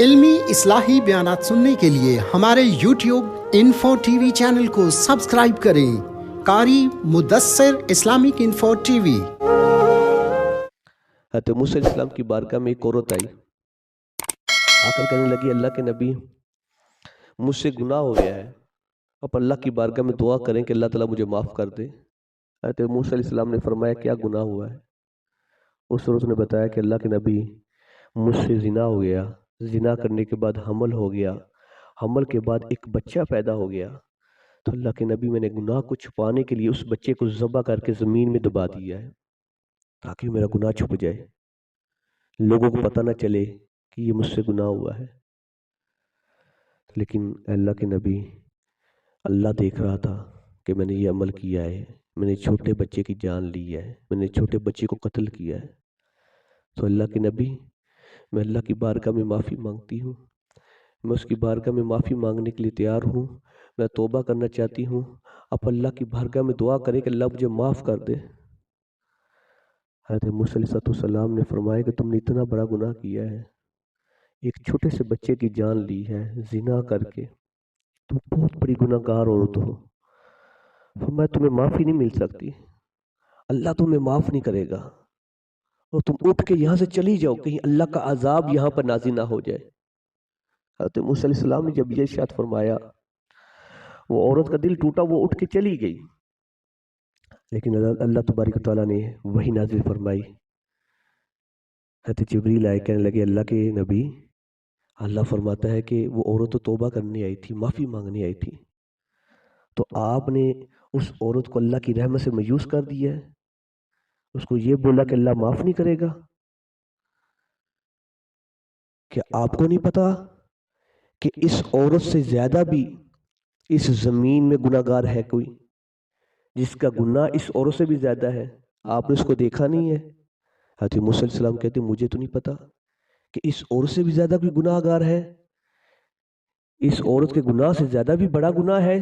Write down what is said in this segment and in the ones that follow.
علمی اصلاحی بیانات سننے کے لیے ہمارے یوٹیوب انفو ٹی وی چینل کو سبسکرائب کریں۔ قاری مدثر اسلامک انفو ٹی وی۔ حضرت موسیٰ علیہ السلام کی بارگاہ میں ایک عورت آئی، آ کر کہنے لگی اللہ کے نبی مجھ سے گناہ ہو گیا ہے، آپ اللہ کی بارگاہ میں دعا کریں کہ اللہ تعالیٰ مجھے معاف کر دے۔ حضرت موسیٰ علیہ السلام نے فرمایا کیا گناہ ہوا ہے؟ اس عورت نے بتایا کہ اللہ کے نبی مجھ سے زنا ہو گیا، زنا کرنے کے بعد حمل ہو گیا، حمل کے بعد ایک بچہ پیدا ہو گیا، تو اللہ کے نبی میں نے گناہ کو چھپانے کے لیے اس بچے کو ذبح کر کے زمین میں دبا دیا ہے تاکہ میرا گناہ چھپ جائے، لوگوں کو پتہ نہ چلے کہ یہ مجھ سے گناہ ہوا ہے۔ لیکن اللہ کے نبی اللہ دیکھ رہا تھا کہ میں نے یہ عمل کیا ہے، میں نے چھوٹے بچے کی جان لی ہے، میں نے چھوٹے بچے کو قتل کیا ہے، تو اللہ کے نبی میں اللہ کی بارگاہ میں معافی مانگتی ہوں، میں اس کی بارگاہ میں معافی مانگنے کے لیے تیار ہوں، میں توبہ کرنا چاہتی ہوں، آپ اللہ کی بارگاہ میں دعا کریں کہ اللہ مجھے معاف کر دے۔ حضرت موسیٰ علیہ السلام نے فرمایا کہ تم نے اتنا بڑا گناہ کیا ہے، ایک چھوٹے سے بچے کی جان لی ہے زنا کر کے، تم بہت بڑی گناہ گار عورت ہو، فرمایا تمہیں معافی نہیں مل سکتی، اللہ تمہیں معاف نہیں کرے گا، اور تم اٹھ کے یہاں سے چلی جاؤ کہیں اللہ کا عذاب یہاں پر نازل نہ ہو جائے۔ حضرت موسیٰ علیہ السلام نے جب یہ ارشاد فرمایا، وہ عورت کا دل ٹوٹا، وہ اٹھ کے چلی گئی، لیکن اللہ تبارک و تعالیٰ نے وحی نازل فرمائی، حضرت جبریل آئے کہنے لگے اللہ کے نبی اللہ فرماتا ہے کہ وہ عورت تو توبہ کرنے آئی تھی، معافی مانگنے آئی تھی، تو آپ نے اس عورت کو اللہ کی رحمت سے مایوس کر دیا ہے، اس کو یہ بولا کہ اللہ معاف نہیں کرے گا۔ کہ آپ کو نہیں پتا کہ اس عورت سے زیادہ بھی اس زمین میں گناہ گار ہے کوئی، جس کا گناہ اس عورت سے بھی زیادہ ہے، آپ نے اس کو دیکھا نہیں ہے؟ حضرت موسیٰ علیہ السلام کہتے ہیں مجھے تو نہیں پتا کہ اس عورت سے بھی زیادہ کوئی گناہ گار ہے، اس عورت کے گناہ سے زیادہ بھی بڑا گناہ ہے۔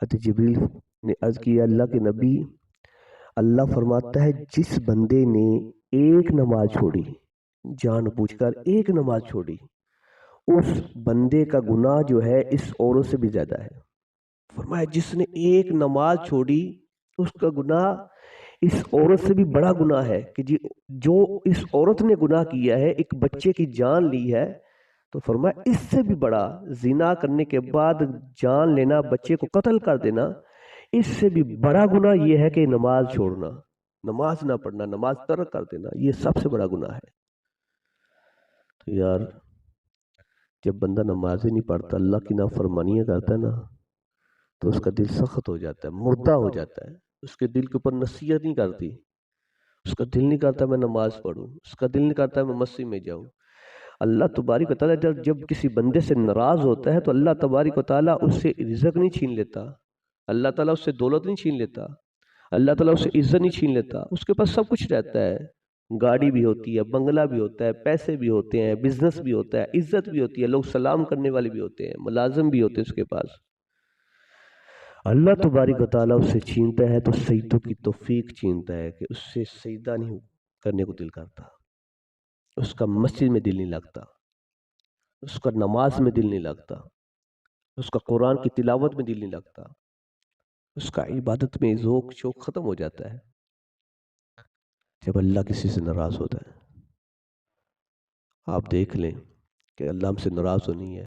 حضرت جبریل نے عرض کیا اللہ کے نبی اللہ فرماتا ہے جس بندے نے ایک نماز چھوڑی، جان بوجھ کر ایک نماز چھوڑی، اس بندے کا گناہ جو ہے اس عورت سے بھی زیادہ ہے۔ فرمایا جس نے ایک نماز چھوڑی اس کا گناہ اس عورت سے بھی بڑا گناہ ہے، کہ جو اس عورت نے گناہ کیا ہے، ایک بچے کی جان لی ہے، تو فرمایا اس سے بھی بڑا زنا کرنے کے بعد جان لینا، بچے کو قتل کر دینا، اس سے بھی بڑا گناہ یہ ہے کہ نماز چھوڑنا، نماز نہ پڑھنا، نماز ترک کر دینا، یہ سب سے بڑا گناہ ہے۔ تو یار جب بندہ نماز ہی نہیں پڑھتا، اللہ کی نافرمانیاں کرتا ہے نا، تو اس کا دل سخت ہو جاتا ہے، مردہ ہو جاتا ہے، اس کے دل کے اوپر نصیحت نہیں کرتی، اس کا دل نہیں کرتا میں نماز پڑھوں، اس کا دل نہیں کرتا میں مسجد میں جاؤں۔ اللہ تبارک و تعالیٰ جب کسی بندے سے ناراض ہوتا ہے تو اللہ تبارک و تعالیٰ اس سے رزق نہیں چھین لیتا، اللہ تعالیٰ اس سے دولت نہیں چھین لیتا، اللہ تعالیٰ اس سے عزت نہیں چھین لیتا، اس کے پاس سب کچھ رہتا ہے، گاڑی بھی ہوتی ہے، بنگلہ بھی ہوتا ہے، پیسے بھی ہوتے ہیں، بزنس بھی ہوتا ہے، عزت بھی ہوتی ہے، لوگ سلام کرنے والے بھی ہوتے ہیں، ملازم بھی ہوتے ہیں اس کے پاس۔ اللہ تبارک و تعالیٰ اس سے چھینتا ہے تو سجدوں کی توفیق چھینتا ہے کہ اس سے سجدہ نہیں کرنے کو دل کرتا، اس کا مسجد میں دل نہیں لگتا، اس کا نماز میں دل نہیں لگتا، اس کا قرآن کی تلاوت میں دل نہیں لگتا، اس کا عبادت میں ذوق شوق ختم ہو جاتا ہے جب اللہ کسی سے ناراض ہوتا ہے۔ آپ دیکھ لیں کہ اللہ ہم سے ناراض تو نہیں ہے،